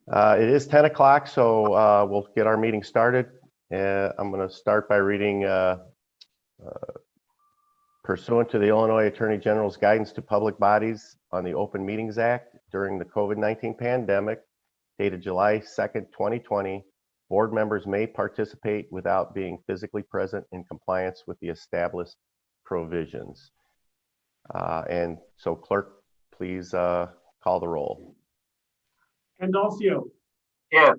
It is 10 o'clock, so we'll get our meeting started. I'm going to start by reading pursuant to the Illinois Attorney General's guidance to public bodies on the Open Meetings Act during the COVID-19 pandemic, dated July 2nd, 2020, board members may participate without being physically present in compliance with the established provisions. And so, clerk, please call the roll. Andalcio. Here.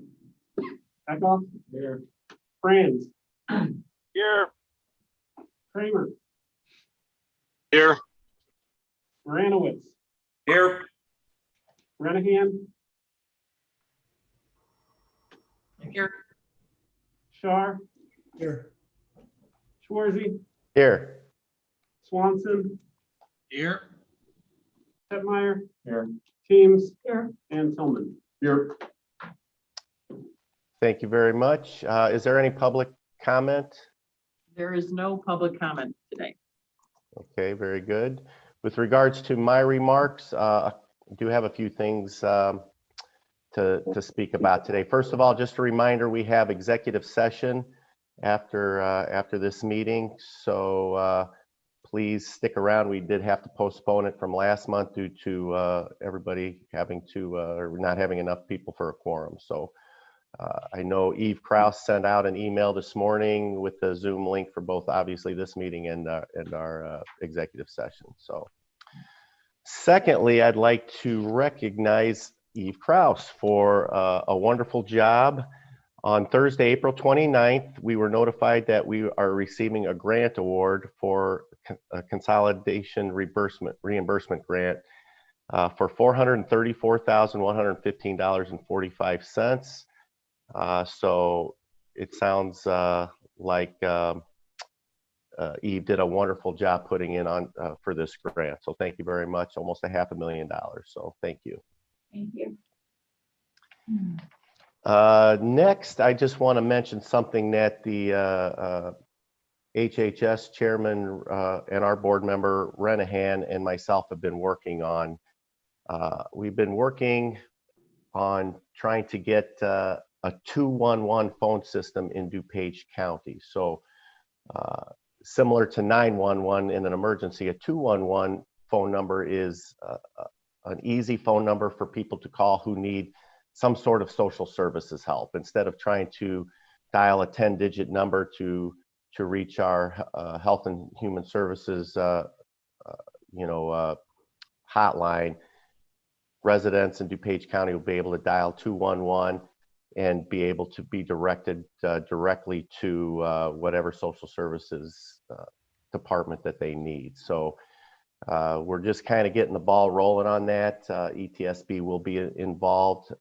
Eckhoff. Here. Franz. Here. Kramer. Here. Moranowitz. Here. Renahan. Here. Shar. Here. Schwarzy. Here. Swanson. Here. Hetmeyer. Here. Teams. Here. And Tillman. Here. Thank you very much. Is there any public comment? There is no public comment today. Okay, very good. With regards to my remarks, I do have a few things to speak about today. First of all, just a reminder, we have executive session after this meeting, so please stick around. We did have to postpone it from last month due to everybody having to, or not having enough people for a quorum. So I know Eve Kraus sent out an email this morning with the Zoom link for both, obviously, this meeting and our executive session. So secondly, I'd like to recognize Eve Kraus for a wonderful job. On Thursday, April 29th, we were notified that we are receiving a grant award for a consolidation reimbursement grant for $434,115.45. So it sounds like Eve did a wonderful job putting in on for this grant. So thank you very much. Almost $500,000. So thank you. Thank you. Next, I just want to mention something that the HHS chairman and our board member Renahan and myself have been working on. We've been working on trying to get a 211 phone system in DuPage County. So similar to 911 in an emergency, a 211 phone number is an easy phone number for people to call who need some sort of social services help, instead of trying to dial a 10-digit number to reach our Health and Human Services hotline. Residents in DuPage County will be able to dial 211 and be able to be directed directly to whatever social services department that they need. So we're just kind of getting the ball rolling on that. ETSB will be involved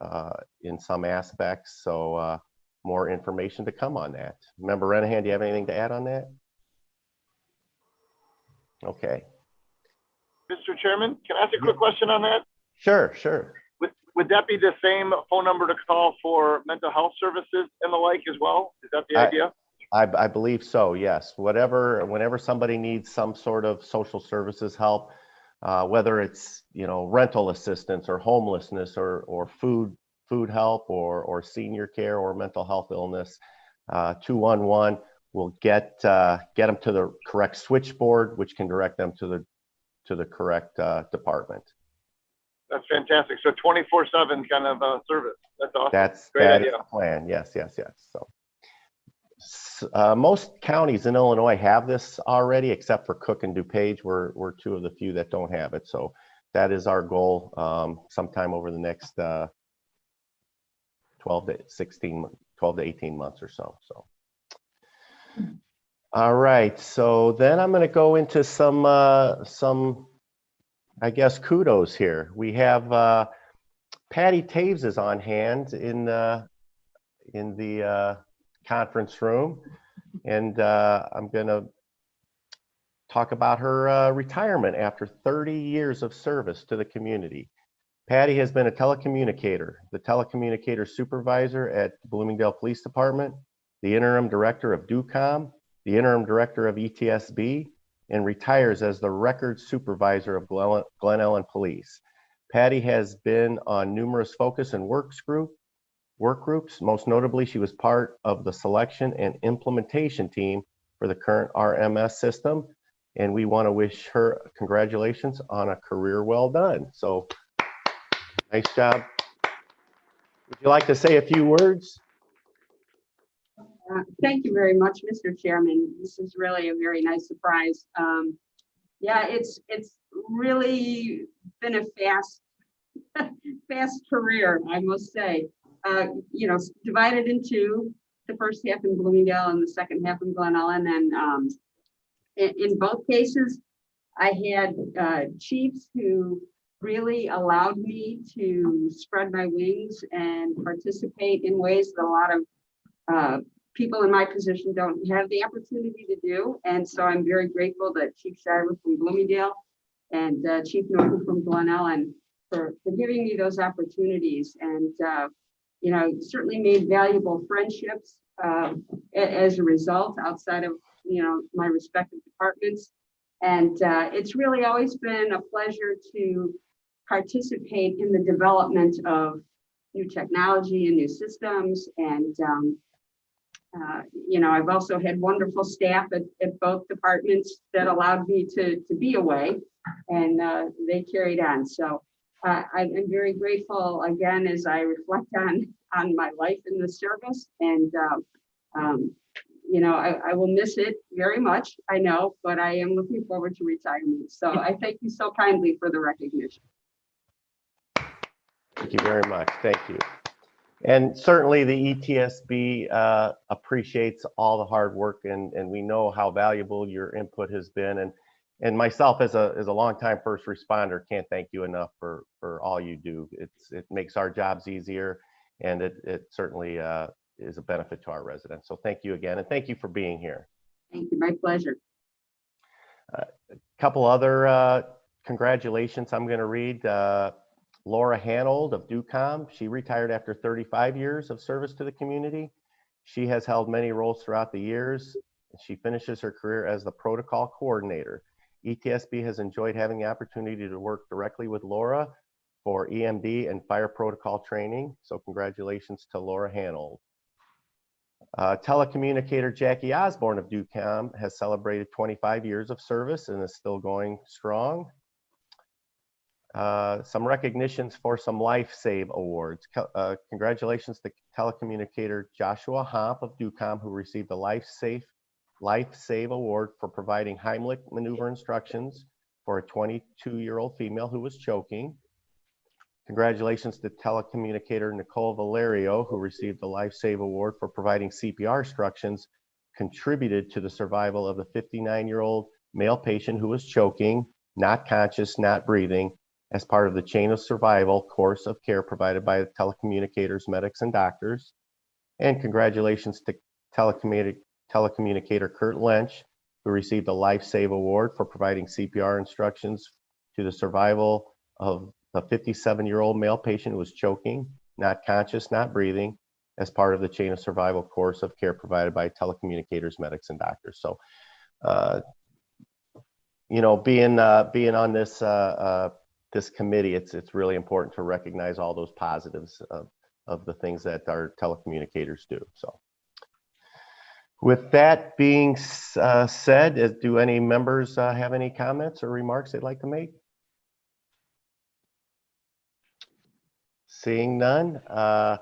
in some aspects, so more information to come on that. Member Renahan, do you have anything to add on that? Okay. Mr. Chairman, can I ask a quick question on that? Sure, sure. Would that be the same phone number to call for mental health services and the like as well? Is that the idea? I believe so, yes. Whenever somebody needs some sort of social services help, whether it's rental assistance or homelessness or food help or senior care or mental health illness, 211 will get them to the correct switchboard, which can direct them to the correct department. That's fantastic. So 24/7 kind of service. That's awesome. That is the plan. Yes. So most counties in Illinois have this already, except for Cook and DuPage. We're two of the few that don't have it. So that is our goal sometime over the next 12 to 18 months or so. All right. So then I'm going to go into some I guess kudos here. We have Patty Taves is on hand in the conference room, and I'm going to talk about her retirement after 30 years of service to the community. Patty has been a telecommunicator, the telecommunicator supervisor at Bloomingdale Police Department, the interim director of DUCOM, the interim director of ETSB, and retires as the records supervisor of Glen Ellen Police. Patty has been on numerous focus and works group work groups. Most notably, she was part of the selection and implementation team for the current RMS system. And we want to wish her congratulations on a career well done. So nice job. Would you like to say a few words? Thank you very much, Mr. Chairman. This is really a very nice surprise. Yeah, it's really been a fast career, I must say. You know, divided into the first half in Bloomingdale and the second half in Glen Ellen. And in both cases, I had chiefs who really allowed me to spread my wings and participate in ways that a lot of people in my position don't have the opportunity to do. And so I'm very grateful that Chief Shiver from Bloomingdale and Chief Norton from Glen Ellen for giving me those opportunities. And, you know, certainly made valuable friendships as a result outside of, you know, my respective departments. And it's really always been a pleasure to participate in the development of new technology and new systems. And you know, I've also had wonderful staff at both departments that allowed me to be away, and they carried on. So I'm very grateful again as I reflect on my life in the service. And you know, I will miss it very much, I know, but I am looking forward to retirement. So I thank you so kindly for the recognition. Thank you very much. Thank you. And certainly the ETSB appreciates all the hard work, and we know how valuable your input has been. And myself as a longtime first responder can't thank you enough for all you do. It makes our jobs easier, and it certainly is a benefit to our residents. So thank you again, and thank you for being here. Thank you, my pleasure. A couple other congratulations I'm going to read. Laura Hanold of DUCOM. She retired after 35 years of service to the community. She has held many roles throughout the years. She finishes her career as the protocol coordinator. ETSB has enjoyed having the opportunity to work directly with Laura for EMD and fire protocol training. So congratulations to Laura Hanold. Telecommunicator Jackie Osborne of DUCOM has celebrated 25 years of service and is still going strong. Some recognitions for some Life Save awards. Congratulations to telecommunicator Joshua Homp of DUCOM, who received the Life Save Award for providing Heimlich maneuver instructions for a 22-year-old female who was choking. Congratulations to telecommunicator Nicole Valerio, who received the Life Save Award for providing CPR instructions contributed to the survival of the 59-year-old male patient who was choking, not conscious, not breathing, as part of the chain of survival course of care provided by the telecommunicators, medics, and doctors. And congratulations to telecommunicator Kurt Lynch, who received the Life Save Award for providing CPR instructions to the survival of the 57-year-old male patient who was choking, not conscious, not breathing, as part of the chain of survival course of care provided by telecommunicators, medics, and doctors. So, you know, being on this this committee, it's really important to recognize all those positives of the things that our telecommunicators do. So with that being said, do any members have any comments or remarks they'd like to make? Seeing none, I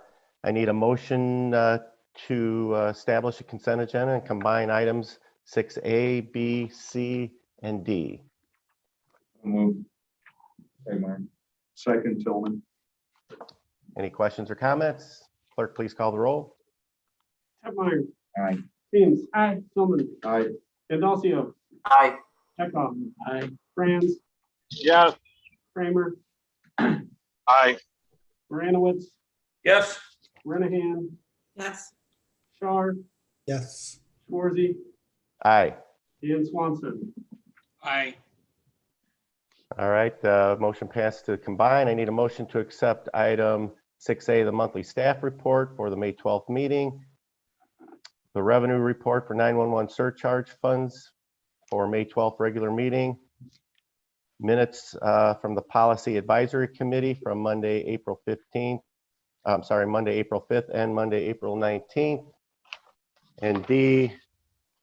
need a motion to establish a consent agenda and combine items 6A, B, C, and D. Move. Second, Tillman. Any questions or comments? Clerk, please call the roll. Meyer. Aye. Sims. Aye. Tillman. Aye. Adolfo. Aye. Chekhov. Aye. Franz. Yes. Kramer. Aye. Baranowitz. Yes. Renahan. Yes. Shar. yes, Schwarzy. Aye. And Swanson. Aye. All right, motion passed to combine. I need a motion to accept item 6A, the monthly staff report for the May 12th meeting, the revenue report for 911 surcharge funds for May 12th regular meeting, minutes from the policy advisory committee from Monday, April 15th, Monday, April 5th and Monday, April 19th. And D,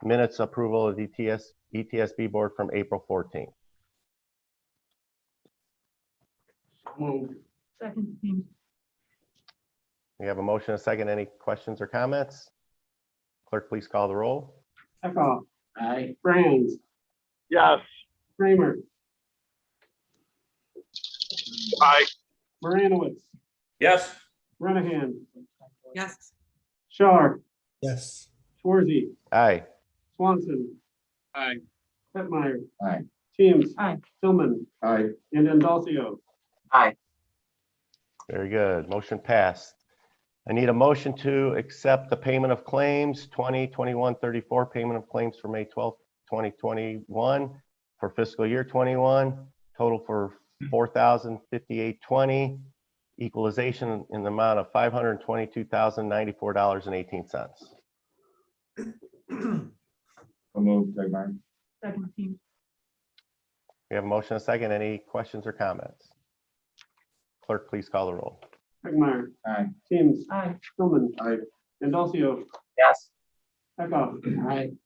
minutes approval of ETSB board from April 14th. Moved. Second, Teams. We have a motion, a second. Any questions or comments? Clerk, please call the roll. Eckhoff, Aye. Franz, Yes. Kramer, Aye. Moranowitz, Yes. Renahan, Yes. Shar, Yes. Schwarzy, Aye. Swanson, Aye. Pettmeyer, Aye. Teams, Aye. Tillman, Aye. and Andalcio. Very good. Motion passed. I need a motion to accept the payment of claims, 2021-34 payment of claims for May 12th, 2021 for fiscal year 21, total for $4,058.20, equalization in the amount of $522,094.18. Moved, Tegmeyer. Second, Teams. We have a motion, a second. Any questions or comments? Clerk, please call the roll. Pettmeyer, Aye. Teams, Aye. Tillman, Aye. Andalcio, Yes. Eckhoff,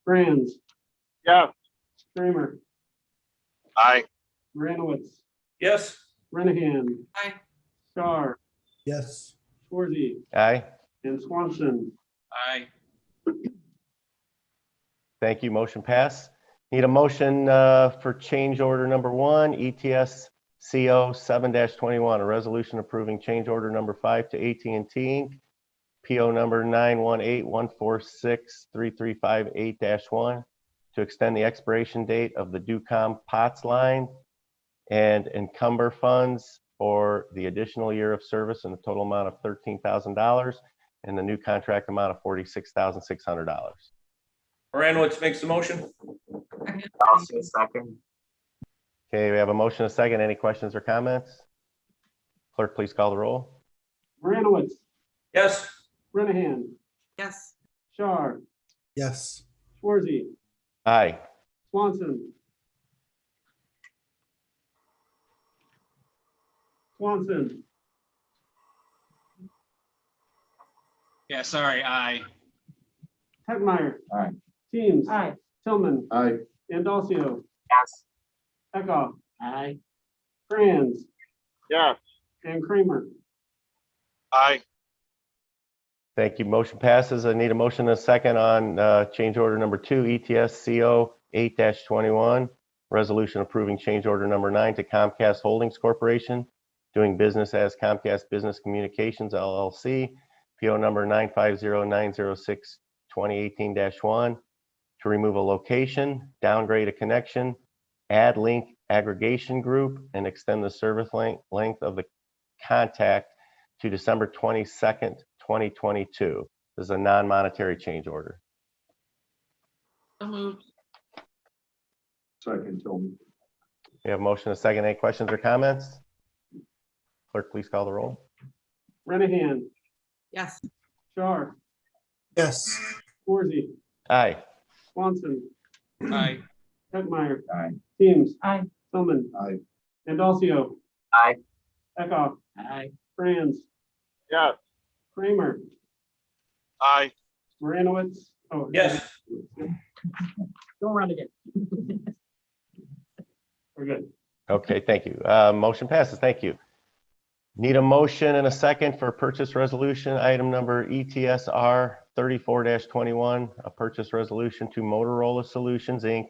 Franz, Yes. Kramer, Aye. Moranowitz, Yes. Renahan, Aye. Shar, Yes. Schwarzy, Aye. and Swanson. Aye. Thank you. Motion passed. Need a motion for change order number 1, ETS CO 7-21, a resolution approving change order number 5 to AT&T Inc. PO number 918-146-3358-1 to extend the expiration date of the Ducom POTS line and encumber funds for the additional year of service in a total amount of $13,000 and the new contract amount of $46,600. Moranowitz makes the motion. Second. Okay, we have a motion, a second. Any questions or comments? Clerk, please call the roll. Moranowitz, Yes. Renahan, Yes. Shar, Yes. Schwarzy, Aye. Swanson. Swanson, Yeah, sorry, aye. Pettmeyer. Aye. Teams, Aye. Tillman, Aye. Andalcio, Yes. Eckhoff, Aye. Franz, Yes. and Kramer. Aye. Thank you. Motion passes. I need a motion and a second on change order number 2, ETS CO 8-21, resolution approving change order number 9 to Comcast Holdings Corporation, doing business as Comcast Business Communications LLC, PO number 950-906-2018-1, to remove a location, downgrade a connection, add link aggregation group, and extend the service length of the contact to December 22nd, 2022. This is a non-monetary change order. So moved. Second, Tillman. We have a motion, a second. Any questions or comments? Clerk, please call the roll. Renahan, Yes. Shar, Yes. Schwarzy, Aye. Swanson, Aye. Pettmeyer. Aye. Teams, Aye. Tillman, Aye. Andalcio. Aye. Eckhoff, Aye. Franz, Yes. Kramer, Aye. Moranowitz. Oh, Yes. Don't run again. We're good. Okay, thank you. Motion passes. Thank you. Need a motion and a second for purchase resolution, item number ETSR 34-21, a purchase resolution to Motorola Solutions, Inc.,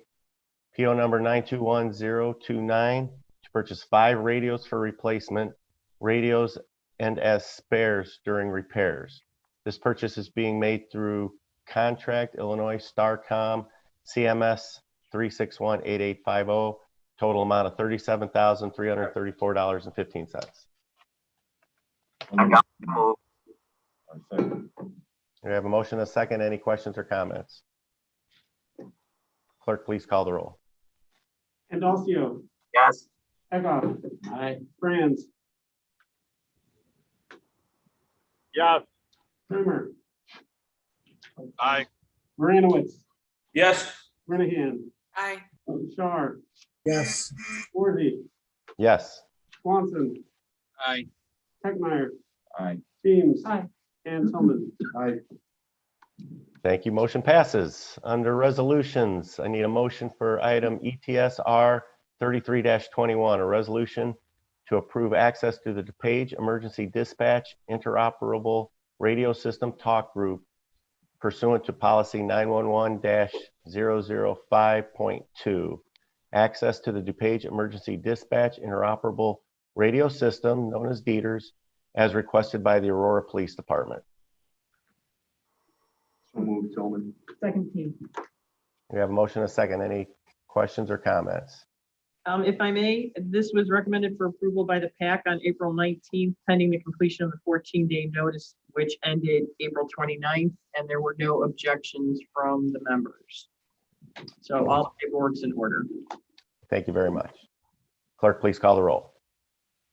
PO number 921029, to purchase 5 radios for replacement, radios and as spares during repairs. This purchase is being made through contract Illinois Starcom CMS 3618850, total amount of $37,334.15. Second. We have a motion, a second. Any questions or comments? Clerk, please call the roll. Andalcio, Yes. Eckhoff, Aye. Franz, Yes. Kramer, Aye. Moranowitz, Yes. Renahan, Aye. Shar, Yes. Schwarzy, Yes. Swanson, Aye. Pettmeyer. Aye. James. Aye. And Tillman. Aye. Thank you. Motion passes. Under resolutions, I need a motion for item ETS R 33-21, a resolution to approve access to the DuPage Emergency Dispatch Interoperable Radio System Talk Group pursuant to policy 911-005.2. Access to the DuPage Emergency Dispatch Interoperable Radio System, known as DETRS, as requested by the Aurora Police Department. So moved, Tillman. Second team. We have a motion and a second. Any questions or comments? If I may, this was recommended for approval by the PAC on April 19th, pending the completion of the 14-day notice, which ended April 29th, and there were no objections from the members. So all paperwork's in order. Thank you very much. Clerk, please call the roll.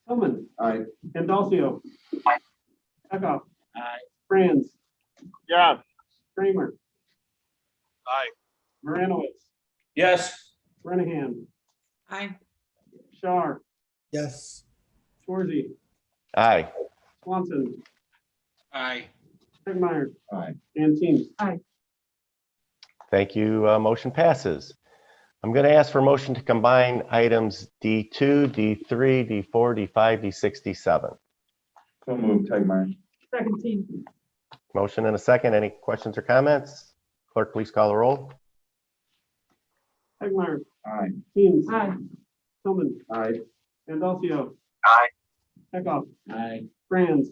Tillman. Aye. Andalcio. Eckhoff. Aye. Franz. Yes. Kramer. Aye. Moranowitz. Yes. Brennahan. Aye. Shar. Yes. Shorzy. Aye. Swanson. Aye. Tegmeyer. Aye. And Teams. Thank you. Motion passes. I'm going to ask for a motion to combine items D2, D3, D4, D5, D6, D7. So moved, Tegmeyer. Second team. Motion and a second. Any questions or comments? Clerk, please call the roll. Tegmeyer. Aye. Teams. Aye. Tillman. Aye. Andalcio. Aye. Eckhoff. Aye. Franz.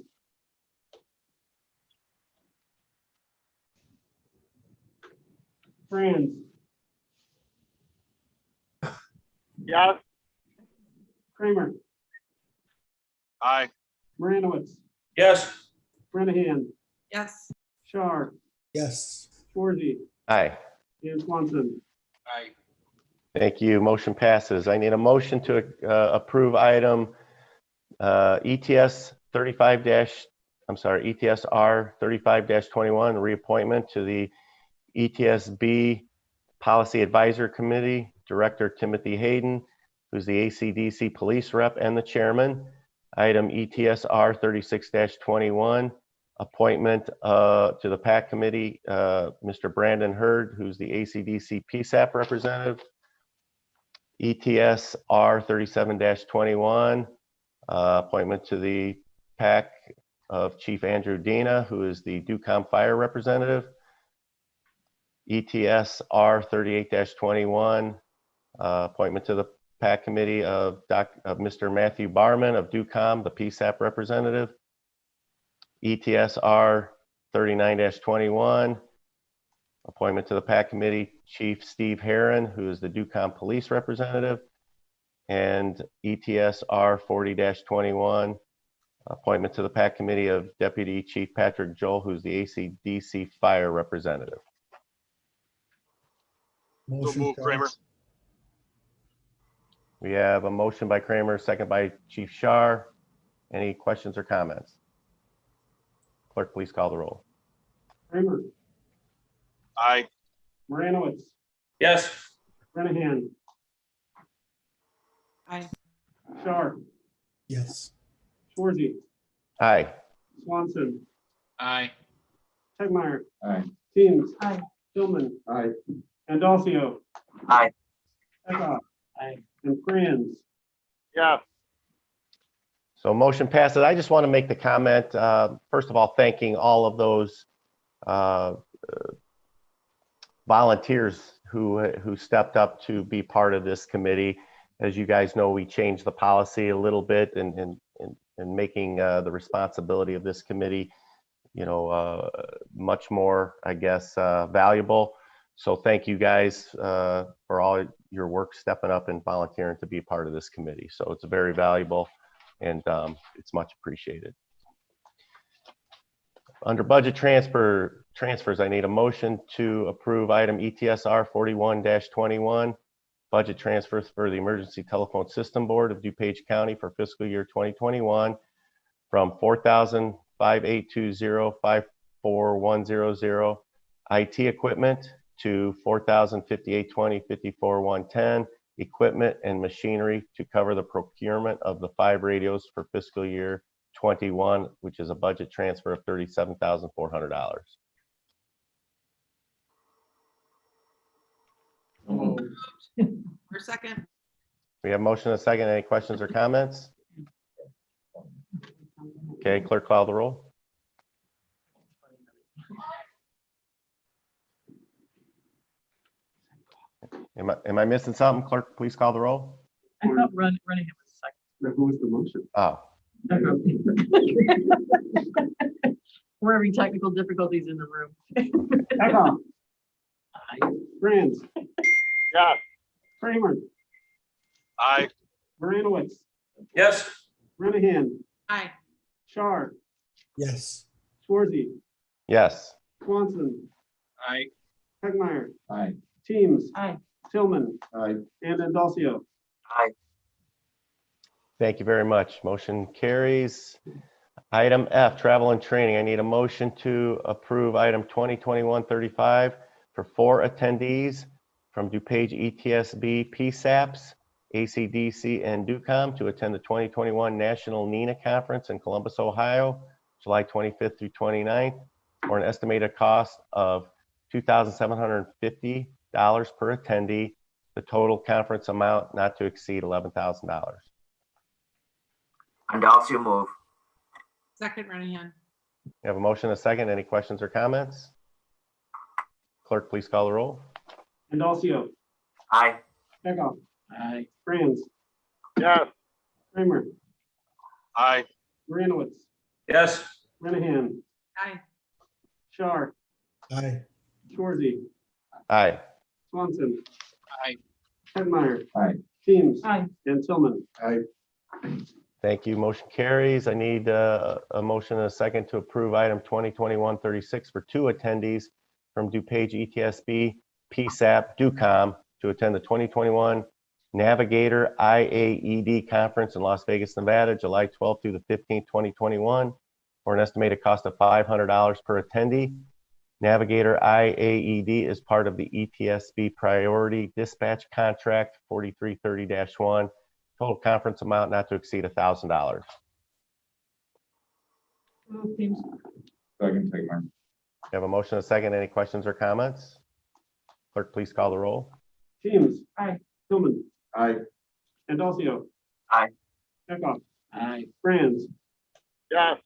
Franz. Yes. Kramer. Aye. Moranowitz. Yes. Brennahan. Yes. Shar. Yes. Shorzy. Aye. And Swanson. Aye. Thank you. Motion passes. I need a motion to approve item ETS 35 ETS R 35-21, reappointment to the ETSB Policy Advisor Committee, Director Timothy Hayden, who's the ACDC Police Rep and the Chairman. Item ETS R 36-21, appointment to the PAC Committee, Mr. Brandon Hurd, who's the ACDC PSAP representative. ETS R 37-21, appointment to the PAC of Chief Andrew Dina, who is the DUCOM Fire representative. ETS R 38-21, appointment to the PAC committee of Mr. Matthew Barman of DUCOM, the PSAP representative. ETS R 39-21, appointment to the PAC committee, Chief Steve Herron, who is the DUCOM police representative. And ETS R 40-21, appointment to the PAC committee of Deputy Chief Patrick Joel, who's the ACDC fire representative. Motion move, Kramer. passed. We have a motion by Kramer, second by Chief Shar. Any questions or comments? Clerk, please call the roll. Kramer. Aye. Moranowitz. Yes. Brennahan. Aye. Shar. Yes. Shorzy. Aye. Swanson. Aye. Tegmeyer. Aye. Teams. Aye. Tillman. Aye. Andalcio. Aye. Eckhoff. Aye. And Franz. Yes. So motion passes. I just want to make the comment, first of all, thanking all of those volunteers who stepped up to be part of this committee. As you guys know, we changed the policy a little bit in making the responsibility of this committee, much more, I guess, valuable. So thank you guys for all your work, stepping up and volunteering to be a part of this committee. So it's very valuable and it's much appreciated. Under budget transfers, I need a motion to approve item ETSR 41-21, budget transfers for the Emergency Telephone System Board of DuPage County for fiscal year 2021 from $4,582.054,100 IT equipment to $4,058.20.54,110 equipment and machinery to cover the procurement of the 5 radios for fiscal year 2021, which is a budget transfer of $37,400. For second. We have a motion and a second. Any questions or comments? Okay, clerk call the roll. Am I missing something? Clerk, please call the roll. I thought running was Who was the motion? Oh, second. We're having technical difficulties in the room. Eckhoff. Franz. Yes. Kramer. Aye. Baranowitz. Yes. Renahan. Aye. Shar. Yes. Schwarzy. yes. Swanson. Aye. Tegmeyer. Aye. Teams. Aye. Tillman. Aye. And Adolfo. Thank you very much. Motion carries. Item F, travel and training. I need a motion to approve item 2021-35 for 4 attendees from DuPage ETSB PSAPs, ACDC, and DUCOM to attend the 2021 National NENA Conference in Columbus, Ohio, July 25th through 29th, for an estimated cost of $2,750 per attendee. The total conference amount not to exceed $11,000. Andalcio move. Second, Renahan. We have a motion and a second. Any questions or comments? Clerk, please call the roll. Adolfo. Aye. Eckhoff. Aye. Franz. Yes. Kramer. Aye. Baranowitz. Yes. Renahan. Aye. Shar. Aye. Schwarzy. Aye. Swanson. Aye. Tegmeyer. Aye. Teams. Aye. And Tillman. Aye. Thank you. Motion carries. I need a motion and a second to approve item 2021-36 for 2 attendees from DuPage ETSB PSAP DUCOM to attend the 2021 Navigator IAED Conference in Las Vegas, Nevada, July 12th through the 15th, 2021, for an estimated cost of $500 per attendee. Navigator IAED is part of the ETSB Priority Dispatch Contract 4330-1. Total conference amount not to exceed $1,000. Move, Teams. Second, Tegmeyer. We have a motion and a second. Any questions or comments? Clerk, please call the roll. Teams. Aye. Tillman. Aye. Adolfo. Aye. Eckhoff. Aye. Franz. Yes.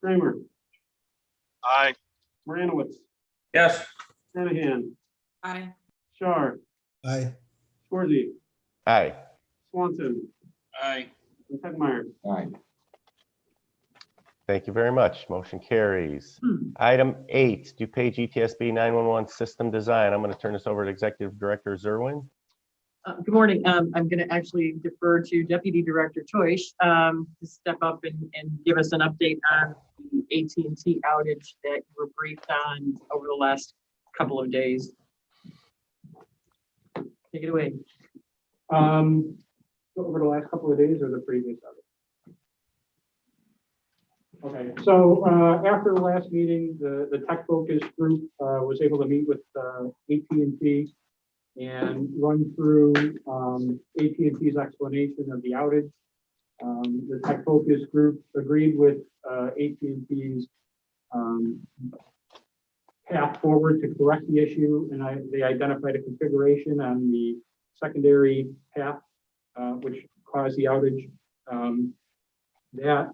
Kramer. Aye. Baranowitz. Yes. Renahan. Aye. Shar. Aye. Schwarzy. Aye. Swanson. Aye. And Tegmeyer. Aye. Thank you very much. Motion carries. Item 8, DuPage ETSB 911 System Design. I'm going to turn this over to Executive Director Zerwin. Good morning. I'm going to actually defer to Deputy Director Toish to step up and give us an update on the AT&T outage that you were briefed on over the last couple of days. Take it away. Over the last couple of days or the previous other? Okay, so after the last meeting, the tech focus group was able to meet with AT&T and run through AT&T's explanation of the outage. The tech focus group agreed with AT&T's path forward to correct the issue, and they identified a configuration on the secondary path which caused the outage. That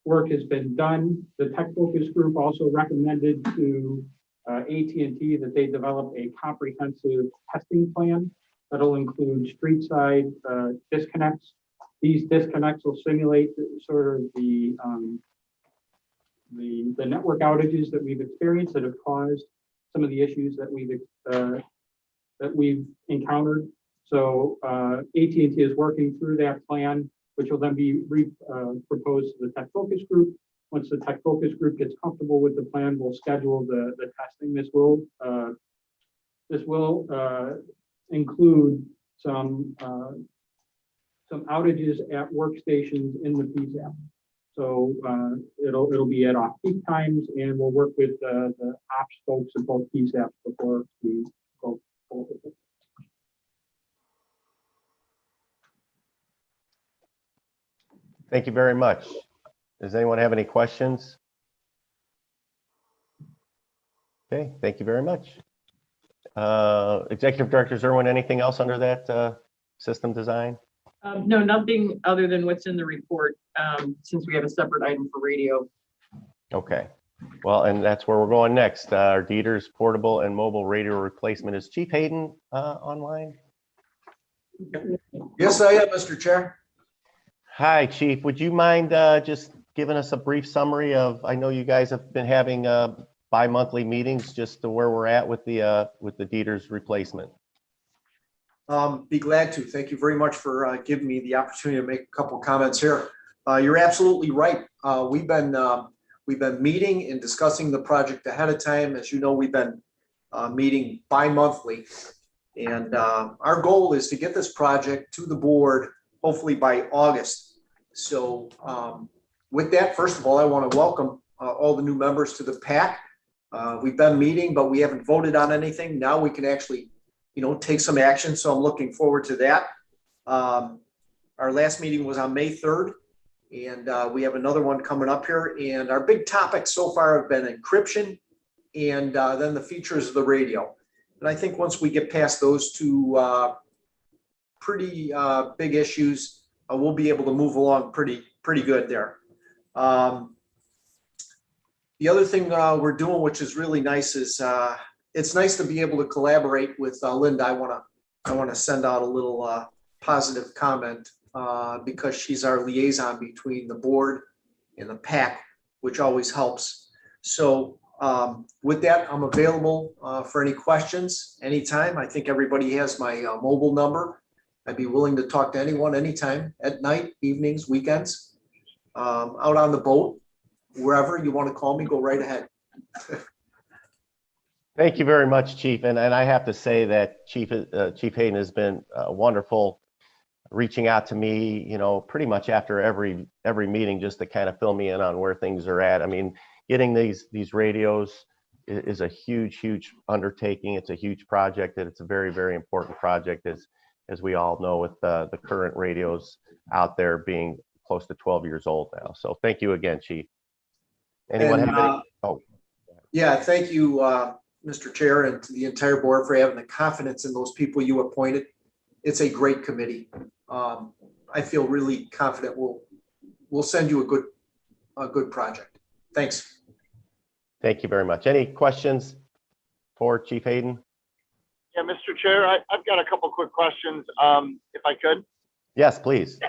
work has been done. The tech focus group also recommended to AT&T that they develop a comprehensive testing plan that'll include street side disconnects. These disconnects will simulate sort of the network outages that we've experienced that have caused some of the issues that we've encountered. So AT&T is working through that plan, which will then be proposed to the tech focus group. Once the tech focus group gets comfortable with the plan, we'll schedule the testing. This will include some outages at workstations in the PSAP. So it'll be at off-peak times, and we'll work with the ops folks at both PSAPs before we go forward with it. Thank you very much. Does anyone have any questions? Okay, thank you very much. Executive Director Zerwin, anything else under that system design? No, nothing other than what's in the report, since we have a separate item for radio. Okay, well, and that's where we're going next. Our Dieter's portable and mobile radio replacement. Is Chief Hayden online? Yes, I am, Mr. Chair. Hi, Chief. Would you mind just giving us a brief summary of, I know you guys have been having bi-monthly meetings, just to where we're at with the Dieter's replacement. Be glad to. Thank you very much for giving me the opportunity to make a couple comments here. You're absolutely right. We've been meeting and discussing the project ahead of time. As you know, we've been meeting bi-monthly. And our goal is to get this project to the board hopefully by August. So with that, first of all, I want to welcome all the new members to the PAC. We've been meeting, but we haven't voted on anything. Now we can actually, take some action. So I'm looking forward to that. Our last meeting was on May 3rd, and we have another one coming up here. And our big topics so far have been encryption and then the features of the radio. And I think once we get past those two pretty big issues, we'll be able to move along pretty good there. The other thing we're doing, which is really nice, is it's nice to be able to collaborate with Linda. I want to send out a little positive comment because she's our liaison between the board and the PAC, which always helps. So with that, I'm available for any questions anytime. I think everybody has my mobile number. I'd be willing to talk to anyone anytime, at night, evenings, weekends, out on the boat, wherever you want to call me, go right ahead. Thank you very much, Chief. And I have to say that Chief Hayden has been wonderful, reaching out to me, pretty much after every meeting, just to kind of fill me in on where things are at. I mean, getting these radios is a huge undertaking. It's a huge project, and it's a very, very important project, as we all know, with the current radios out there being close to 12 years old now. So thank you again, Chief. Anyone have any? Oh. Yeah, thank you, Mr. Chair, and to the entire board for having the confidence in those people you appointed. It's a great committee. I feel really confident we'll send you a good project. Thanks. Thank you very much. Any questions for Chief Hayden? Yeah, Mr. Chair, I've got a couple quick questions, if I could. Yes, please.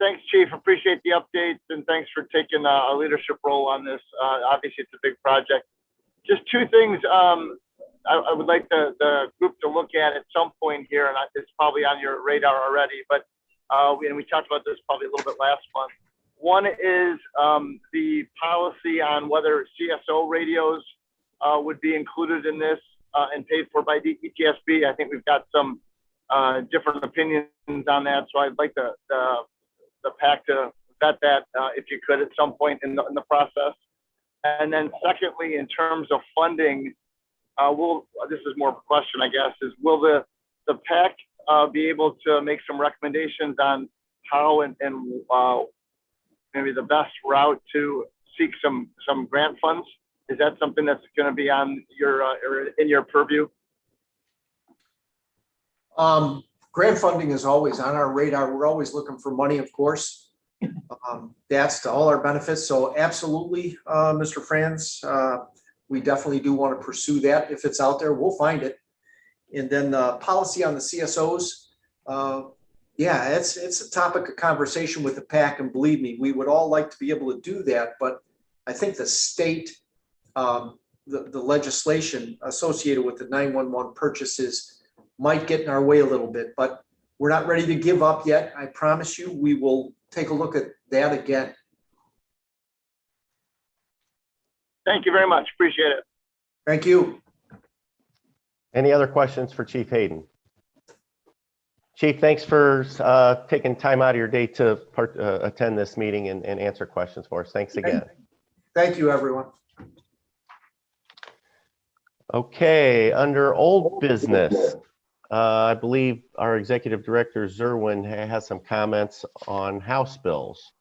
Thanks, Chief. Appreciate the updates, and thanks for taking a leadership role on this. Obviously, it's a big project. Just two things I would like the group to look at some point here, and it's probably on your radar already, but and we talked about this probably a little bit last month. One is the policy on whether CSO radios would be included in this and paid for by the ETSB. I think we've got some different opinions on that, so I'd like the PAC to vet that if you could at some point in the process. And then secondly, in terms of funding, this is more of a question, I guess, is will the PAC be able to make some recommendations on how and maybe the best route to seek some grant funds? Is that something that's going to be on your or in your purview? Grant funding is always on our radar. We're always looking for money, of course. That's to all our benefits. So absolutely, Mr. Franz, we definitely do want to pursue that. If it's out there, we'll find it. And then the policy on the CSOs, yeah, it's a topic of conversation with the PAC, and believe me, we would all like to be able to do that. But I think the state, the legislation associated with the 911 purchases might get in our way a little bit, but we're not ready to give up yet. I promise you, we will take a look at that again. Thank you very much. Appreciate it. Thank you. Any other questions for Chief Hayden? Chief, thanks for taking time out of your day to attend this meeting and answer questions for us. Thanks again. Thank you, everyone. Okay, under old business, I believe our Executive Director Zerwin has some comments on House bills.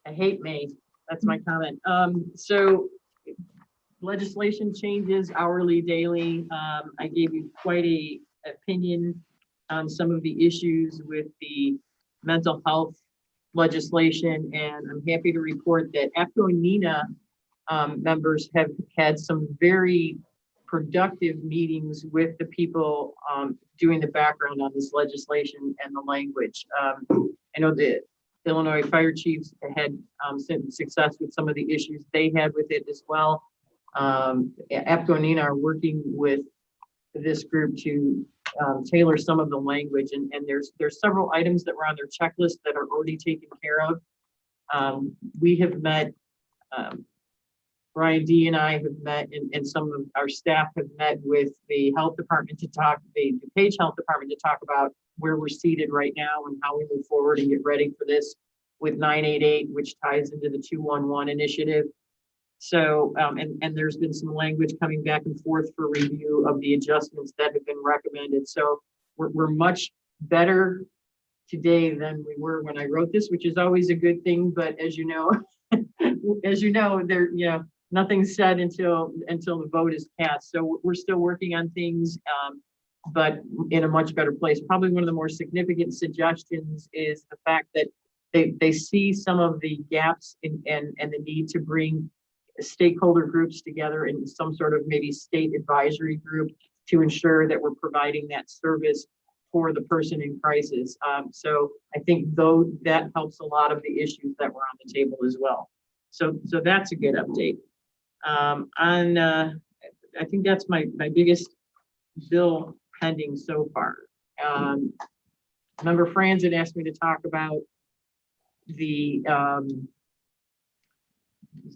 I hate May. That's my comment. So legislation changes hourly, daily. I gave you quite a opinion on some of the issues with the mental health legislation, and I'm happy to report that APCO and NINA members have had some very productive meetings with the people doing the background on this legislation and the language. I know the Illinois fire chiefs had some success with some of the issues they had with it as well. APCO and NINA are working with this group to tailor some of the language, and there's several items that were on their checklist that are already taken care of. We have met, Brian D and I have met, and some of our staff have met with the health department to talk, the DuPage Health Department to talk about where we're seated right now and how we move forward and get ready for this with 988, which ties into the 211 initiative. So, and there's been some language coming back and forth for review of the adjustments that have been recommended. So we're much better today than we were when I wrote this, which is always a good thing. But as you know, nothing's said until the vote is cast. So we're still working on things, but in a much better place. Probably one of the more significant suggestions is the fact that they see some of the gaps and the need to bring stakeholder groups together in some sort of maybe state advisory group to ensure that we're providing that service for the person in crisis. So I think though that helps a lot of the issues that were on the table as well. So that's a good update. I think that's my biggest bill pending so far. Member Franz had asked me to talk about the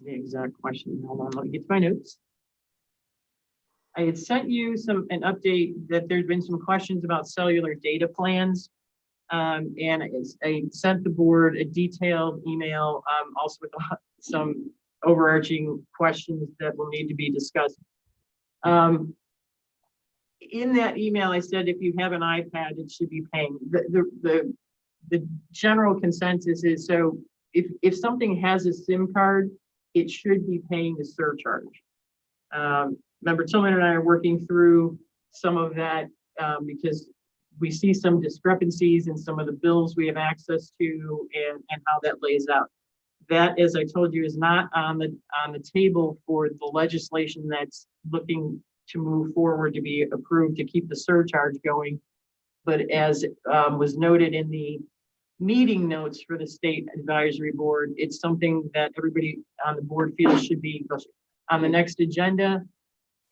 exact question. Hold on, let me get to my notes. I had sent you an update that there's been some questions about cellular data plans. And I sent the board a detailed email, also with some overarching questions that will need to be discussed. In that email, I said, if you have an iPad, it should be paying. The general consensus is, so if something has a SIM card, it should be paying the surcharge. Member Tillman and I are working through some of that because we see some discrepancies in some of the bills we have access to and how that lays out. That, as I told you, is not on the table for the legislation that's looking to move forward to be approved to keep the surcharge going. But as was noted in the meeting notes for the state advisory board, it's something that everybody on the board feels should be on the next agenda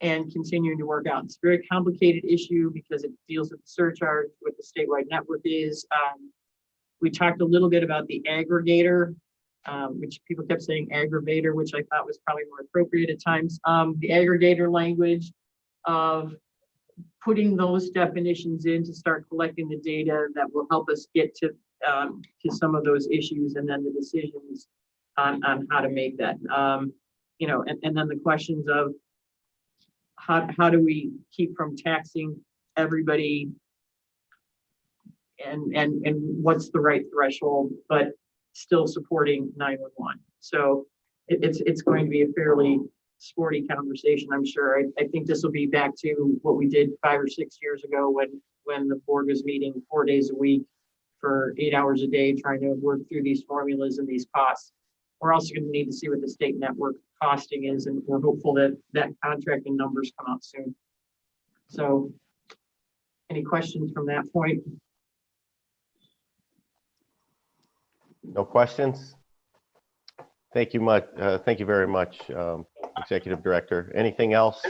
and continuing to work out. It's a very complicated issue because it deals with the surcharge, what the statewide network is. We talked a little bit about the aggregator, which people kept saying aggravator, which I thought was probably more appropriate at times. The aggregator language of putting those definitions in to start collecting the data that will help us get to some of those issues, and then the decisions on how to make that. And then the questions of how do we keep from taxing everybody, and what's the right threshold, but still supporting 911. So it's going to be a fairly sporty conversation, I'm sure. I think this will be back to what we did 5 or 6 years ago when the board was meeting 4 days a week for 8 hours a day, trying to work through these formulas and these costs. We're also going to need to see what the state network costing is, and we're hopeful that contract and numbers come out soon. So any questions from that point? No questions? Thank you much. Thank you very much, Executive Director. Anything else?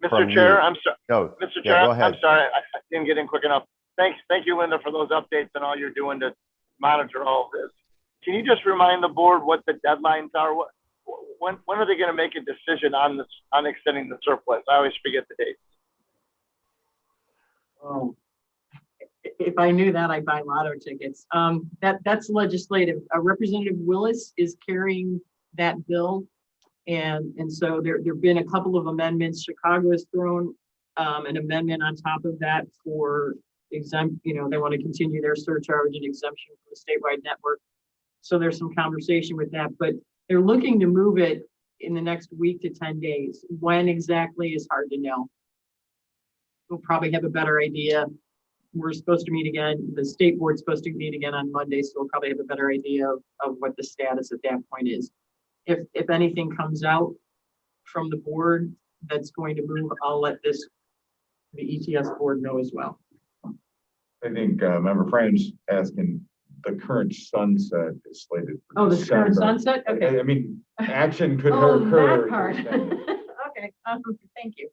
from Mr. Chair, you. I'm sorry. No, Mr. yeah, Chair, go ahead. I'm sorry, I didn't get in quick enough. Thank you, Linda, for those updates and all you're doing to monitor all of this. Can you just remind the board what the deadlines are? When are they going to make a decision on this, on extending the surplus? I always forget the date. Oh, if I knew that, I'd buy lotto tickets. That's legislative. Representative Willis is carrying that bill. And so there've been a couple of amendments. Chicago has thrown an amendment on top of that for exempt, they want to continue their surcharge and exemption for the statewide network. So there's some conversation with that, but they're looking to move it in the next week to 10 days. When exactly is hard to know. We'll probably have a better idea. We're supposed to meet again. The state board's supposed to meet again on Monday, so we'll probably have a better idea of what the status at that point is. If anything comes out from the board that's going to move, I'll let the ETS board know as well. I think Member Frank's asking, the current sunset is slated. for Oh, the current December. sunset? Okay. I mean, action could Oh, occur. that part. Okay, thank you.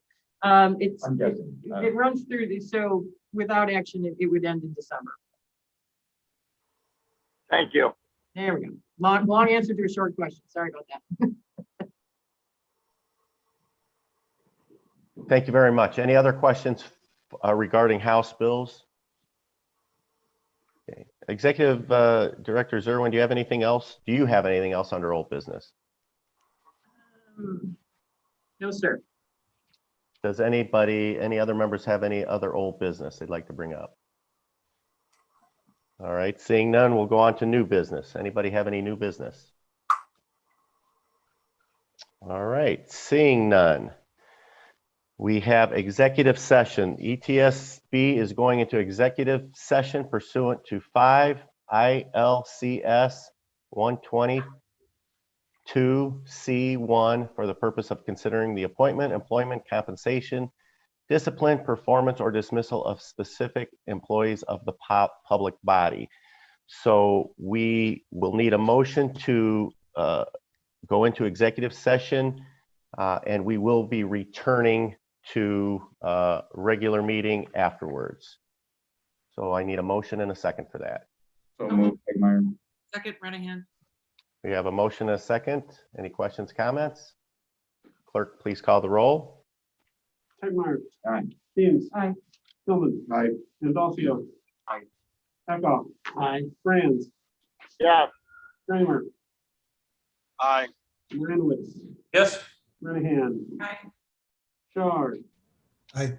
It's, I'm guessing. it runs through so without action, it would end in December. Thank you. There we go. Long answer to a short question. Sorry about that. Thank you very much. Any other questions regarding House bills? Okay. Executive Director Zerwin, do you have anything else? Do you have anything else under old business? No, sir. Does any other members have any other old business they'd like to bring up? All right, seeing none, we'll go on to new business. Anybody have any new business? All right, seeing none. We have executive session. ETSB is going into executive session pursuant to 5 ILCS 122C1 for the purpose of considering the appointment, employment, compensation, discipline, performance, or dismissal of specific employees of the public body. So we will need a motion to go into executive session, and we will be returning to regular meeting afterwards. So I need a motion and a second for that. So move, Tegmeyer. Second, Renahan. We have a motion and a second. Any questions, comments? Clerk, please call the roll. Tegmeyer. Aye. Steens. Aye. Tillman. Aye. Andolfo. Aye. Eckhoff. Aye. Franz. Yeah. Kramer. Aye. Moranowitz. Yes. Renahan. Aye. Shaw. Aye.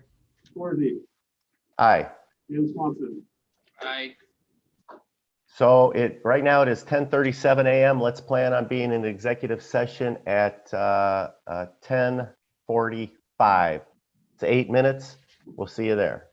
Swarzy. Aye. and Swanson. Aye. So right now it is 10:37 a.m. Let's plan on being in executive session at 10:45. It's 8 minutes. We'll see you there.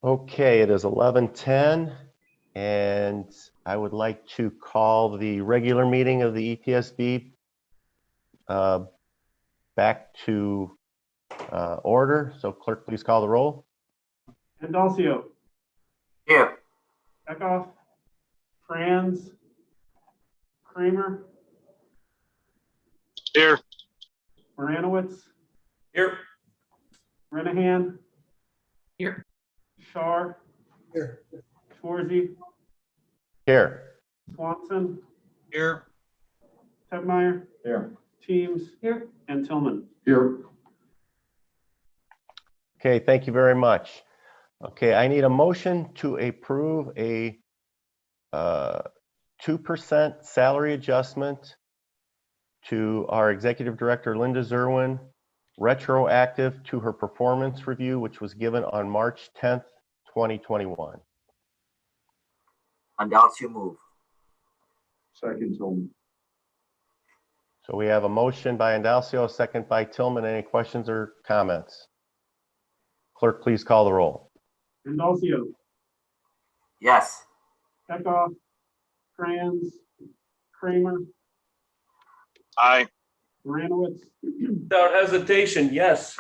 Okay, it is 11:10, and I would like to call the regular meeting of the ETSB back to order. So clerk, please call the roll. Andalcio, Here. Eckhoff, Franz, Kramer, Here. Moranowitz, Here. Renahan, Here. Shar, Here. Schwarzy, Here. Swanson, Here. Tegmeyer, Here. Teams, Here. and Tillman. Here. Okay, thank you very much. Okay, I need a motion to approve a 2% salary adjustment to our Executive Director, Linda Zerwin, retroactive to her performance review, which was given on March 10th, 2021. Andalcio move. Second, Tillman. So we have a motion by Andalcio, a second by Tillman. Any questions or comments? Clerk, please call the roll. Andalcio, Yes. Eckhoff, Franz, Kramer, Aye. Moranowitz, Without hesitation, yes.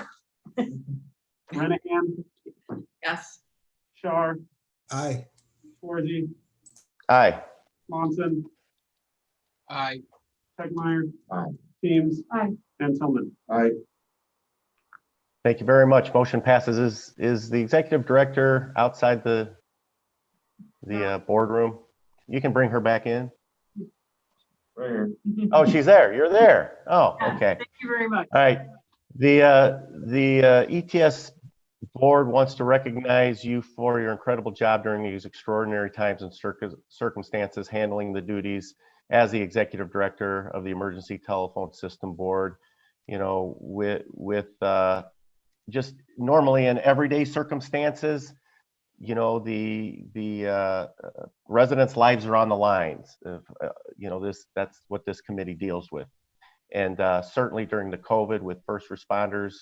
Renahan, Yes. Shar, Aye. Schwarzy, Aye. Swanson, Aye. Tegmeyer. Aye. Teams. Aye. And Tillman. Aye. Thank you very much. Motion passes. Is the Executive Director outside the boardroom? You can bring her back in. Right here. Oh, she's there. You're there. Oh, Yeah, okay. Thank you very much. All right. The ETS board wants to recognize you for your incredible job during these extraordinary times and circumstances, handling the duties as the Executive Director of the Emergency Telephone System Board. You know, with just normally in everyday circumstances, you know, the residents' lives are on the lines. You know, that's what this committee deals with. And certainly during the COVID with first responders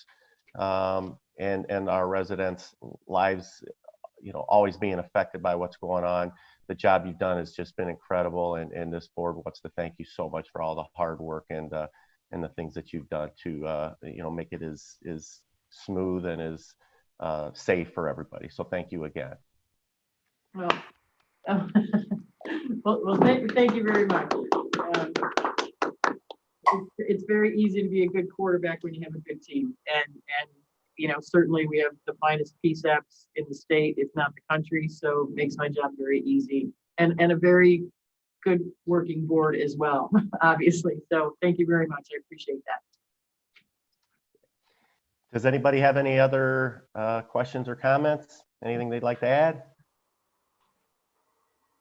and our residents' lives, you know, always being affected by what's going on. The job you've done has just been incredible. And this board wants to thank you so much for all the hard work and the things that you've done to, you know, make it as smooth and as safe for everybody. So thank you again. Well, thank you very much. It's very easy to be a good quarterback when you have a good team. And you know, certainly we have the finest PSAPs in the state, if not the country. So it makes my job very easy and a very good working board as well, obviously. So thank you very much. I appreciate that. Does anybody have any other questions or comments? Anything they'd like to add?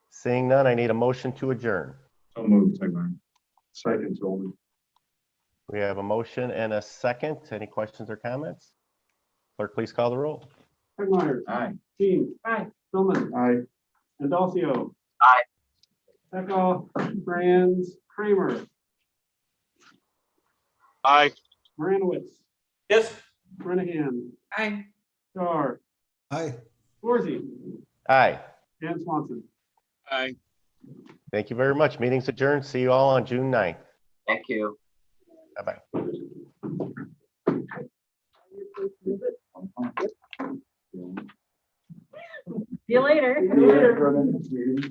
Seeing none, I need a motion to adjourn. So moved, Tegmeyer. Second, Tillman. We have a motion and a second. Any questions or comments? Clerk, please call the roll. Tegmeyer. Aye. Teams. Aye. Tillman. Aye. Andalcio. Aye. Eckhoff, Franz, Kramer, Aye. Moranowitz, Yes. Renahan, Aye. Shar, Aye. Schwarzy, Aye. and Swanson. Aye. Thank you very much. Meeting's adjourned. See you all on June 9th. Thank you. Bye-bye. See you later. Yeah.